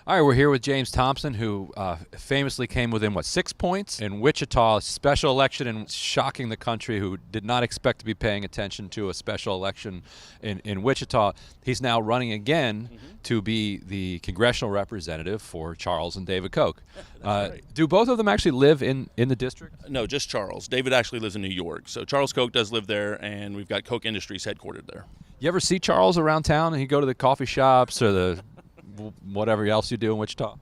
All right, we're here with James Thompson, who famously came within, 6 points in Wichita, special election, and shocking the country who did not expect to be paying attention to a special election in Wichita. He's now running again to be the congressional representative for Charles and David Koch. Right. Do both of them actually live in the district? No, just Charles. David actually lives in New York. So Charles Koch does live there, and we've got Koch Industries headquartered there. You ever see Charles around town and he go to the coffee shops or the whatever else you do in Wichita?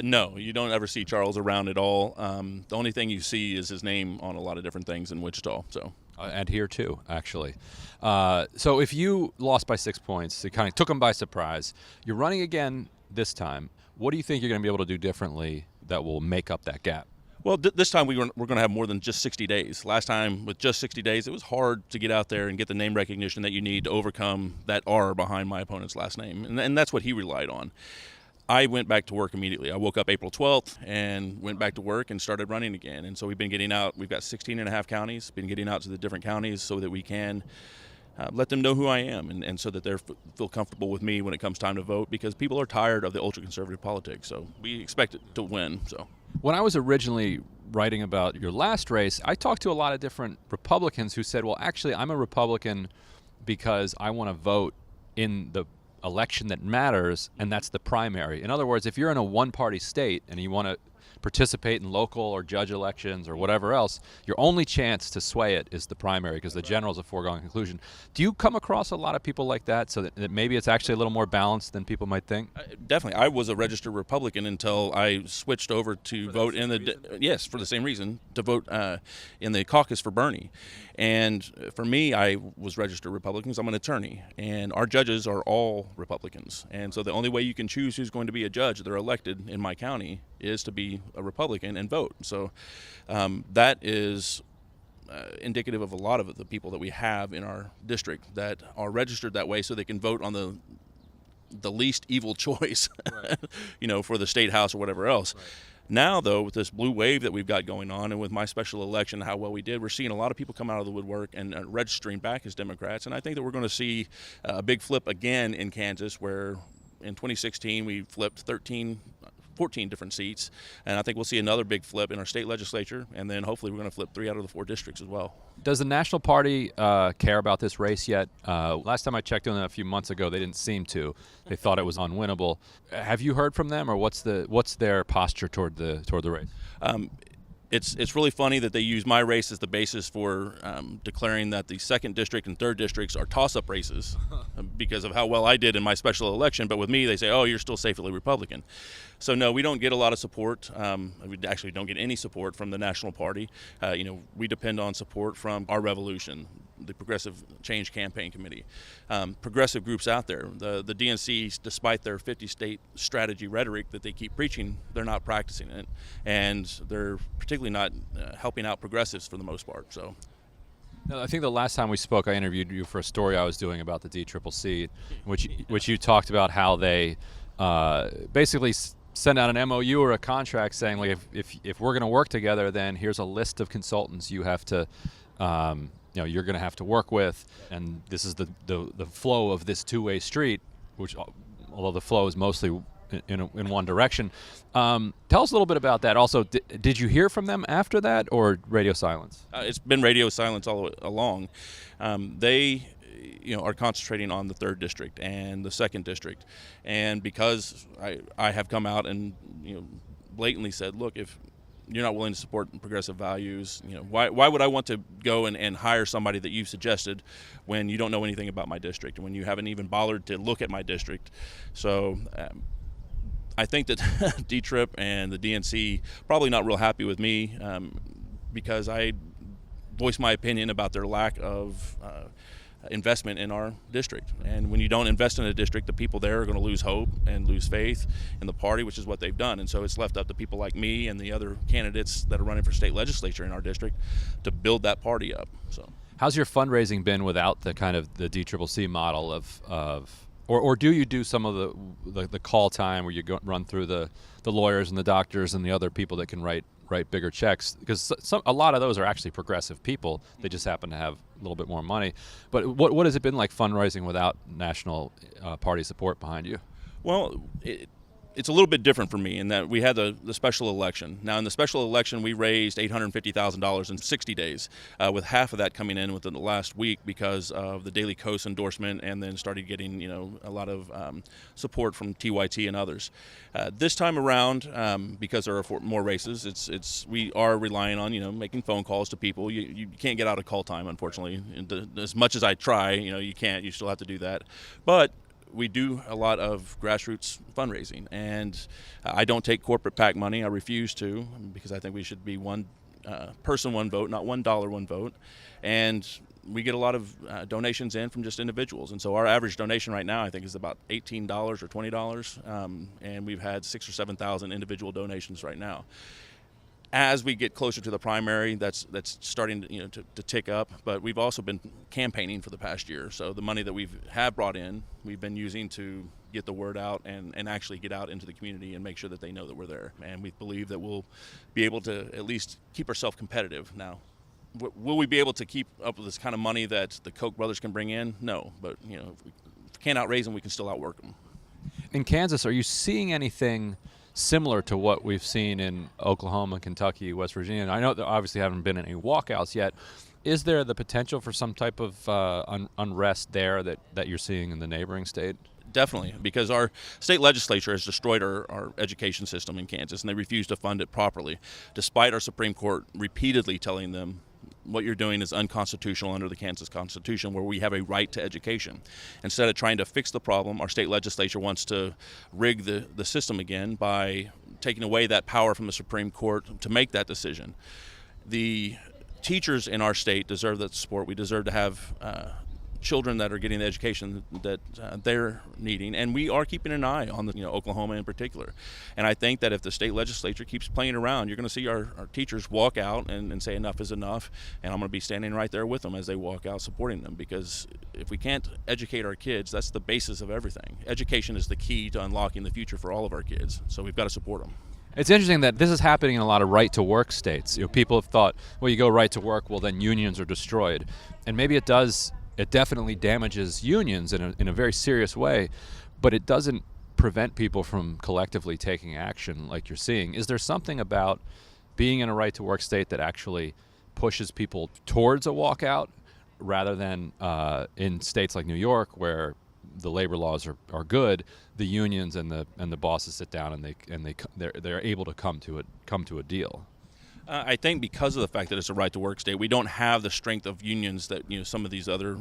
No, you don't ever see Charles around at all. The only thing you see is his name on a lot of different things in Wichita. So. And here too, actually. So if you lost by 6 points, it kind of took them by surprise. You're running again this time. What do you think you're going to be able to do differently that will make up that gap? Well, this time we're going to have more than just 60 days. Last time, with just 60 days, it was hard to get out there and get the name recognition that you need to overcome that R behind my opponent's last name. And that's what he relied on. I went back to work immediately. I woke up April 12th and went back to work and started running again. And so we've been getting out. We've got 16 and a half counties, been getting out to the different counties so that we can let them know who I am and so that they feel comfortable with me when it comes time to vote, because people are tired of the ultra-conservative politics. So we expect it to win. So. When I was originally writing about your last race, I talked to a lot of different Republicans who said, well, actually, I'm a Republican because I want to vote in the election that matters, and that's the primary. In other words, if you're in a one-party state and you want to participate in local or judge elections or whatever else, your only chance to sway it is the primary, because the general is a foregone conclusion. Do you come across a lot of people like that, so that maybe it's actually a little more balanced than people might think? Definitely. I was a registered Republican until I switched over to vote in the yes, for the same reason, to vote in the caucus for Bernie. And for me, I was registered Republican because I'm an attorney, and our judges are all Republicans. And so the only way you can choose who's going to be a judge that are elected in my county is to be a Republican and vote. So that is indicative of a lot of the people that we have in our district that are registered that way, so they can vote on the least evil choice, right. For the state house or whatever else. Right. Now, though, with this blue wave that we've got going on, and with my special election, how well we did, we're seeing a lot of people come out of the woodwork and registering back as Democrats. And I think that we're going to see a big flip again in Kansas, where in 2016 we flipped 14 different seats, and I think we'll see another big flip in our state legislature, and then hopefully we're going to flip 3 out of the 4 districts as well. Does the National Party care about this race yet? Last time I checked on them a few months ago, they didn't seem to. They thought it was unwinnable. Have you heard from them, or what's their posture toward the race? It's really funny that they use my race as the basis for declaring that the 2nd district and 3rd districts are toss-up races because of how well I did in my special election. But with me, they say, oh, you're still safely Republican. So, no, we don't get a lot of support. We actually don't get any support from the National Party. We depend on support from our revolution, the Progressive Change Campaign Committee, progressive groups out there. The DNC, despite their 50-state strategy rhetoric that they keep preaching, they're not practicing it, and they're particularly not helping out progressives for the most part. So, I think the last time we spoke, I interviewed you for a story I was doing about the DCCC, which you talked about how they basically send out an MOU or a contract saying, like, if we're going to work together, then here's a list of consultants you have to you're going to have to work with, and this is the flow of this two-way street, which, although the flow is mostly in one direction. Tell us a little bit about that. Also, did you hear from them after that, or radio silence? It's been radio silence all along. They are concentrating on the 3rd district and the 2nd district, and because I have come out and blatantly said, look, if you're not willing to support progressive values, why would I want to go and hire somebody that you've suggested when you don't know anything about my district and when you haven't even bothered to look at my district? So I think that D-Trip and the DNC probably not real happy with me because I voiced my opinion about their lack of investment in our district. And when you don't invest in a district, the people there are going to lose hope and lose faith in the party, which is what they've done. And so it's left up to people like me and the other candidates that are running for state legislature in our district to build that party up. So, how's your fundraising been without the kind of the DCCC model or do you do some of the call time where you run through the lawyers and the doctors and the other people that can write bigger checks? Because a lot of those are actually progressive people. They just happen to have a little bit more money. But what has it been like fundraising without national party support behind you? Well, it's a little bit different for me in that we had the special election. Now, in the special election, we raised $850,000 in 60 days, with half of that coming in within the last week because of the Daily Kos endorsement, and then started getting a lot of support from TYT and others. This time around, because there are more races, we are relying on making phone calls to people. You can't get out of call time, unfortunately. As much as I try, you can't. You still have to do that, but we do a lot of grassroots fundraising, and I don't take corporate PAC money. I refuse to, because I think we should be one person, one vote, not $1, one vote. And we get a lot of donations in from just individuals, and so our average donation right now I think is about $18 or $20, and we've had 6,000 or 7,000 individual donations right now. As we get closer to the primary, that's starting to tick up. But we've also been campaigning for the past year. So the money that we've brought in, we've been using to get the word out and actually get out into the community and make sure that they know that we're there. And we believe that we'll be able to at least keep ourselves competitive. Now, will we be able to keep up with this kind of money that the Koch brothers can bring in? No. But if we can't outraise them, we can still outwork them. In Kansas, are you seeing anything similar to what we've seen in Oklahoma, Kentucky, West Virginia? And I know there obviously haven't been any walkouts yet. Is there the potential for some type of unrest there that you're seeing in the neighboring state? Definitely, because our state legislature has destroyed our education system in Kansas, and they refuse to fund it properly, despite our Supreme Court repeatedly telling them what you're doing is unconstitutional under the Kansas Constitution, where we have a right to education. Instead of trying to fix the problem, our state legislature wants to rig the system again by taking away that power from the Supreme Court to make that decision. The teachers in our state deserve that support. We deserve to have children that are getting the education that they're needing, and we are keeping an eye on Oklahoma in particular. And I think that if the state legislature keeps playing around, you're going to see our teachers walk out and say enough is enough, and I'm going to be standing right there with them as they walk out, supporting them, because if we can't educate our kids, that's the basis of everything. Education is the key to unlocking the future for all of our kids, so we've got to support them. It's interesting that this is happening in a lot of right-to-work states. People have thought, well, you go right to work, well, then unions are destroyed. And maybe it does. It definitely damages unions in a very serious way, but it doesn't prevent people from collectively taking action like you're seeing. Is there something about being in a right-to-work state that actually pushes people towards a walkout rather than in states like New York, where the labor laws are good, the unions and the bosses sit down and they're able to come to a deal? I think because of the fact that it's a right-to-work state, we don't have the strength of unions that some of these other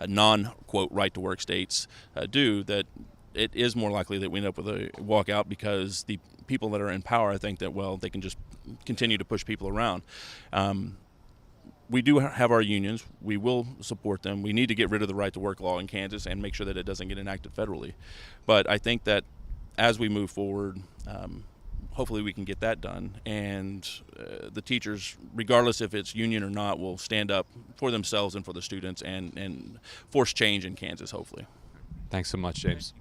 non-quote right-to-work states do. That it is more likely that we end up with a walkout because the people that are in power, I think that they can just continue to push people around. We do have our unions. We will support them. We need to get rid of the right-to-work law in Kansas and make sure that it doesn't get enacted federally. But I think that as we move forward, hopefully we can get that done, and the teachers, regardless if it's union or not, will stand up for themselves and for the students and force change in Kansas, hopefully. Thanks so much, James.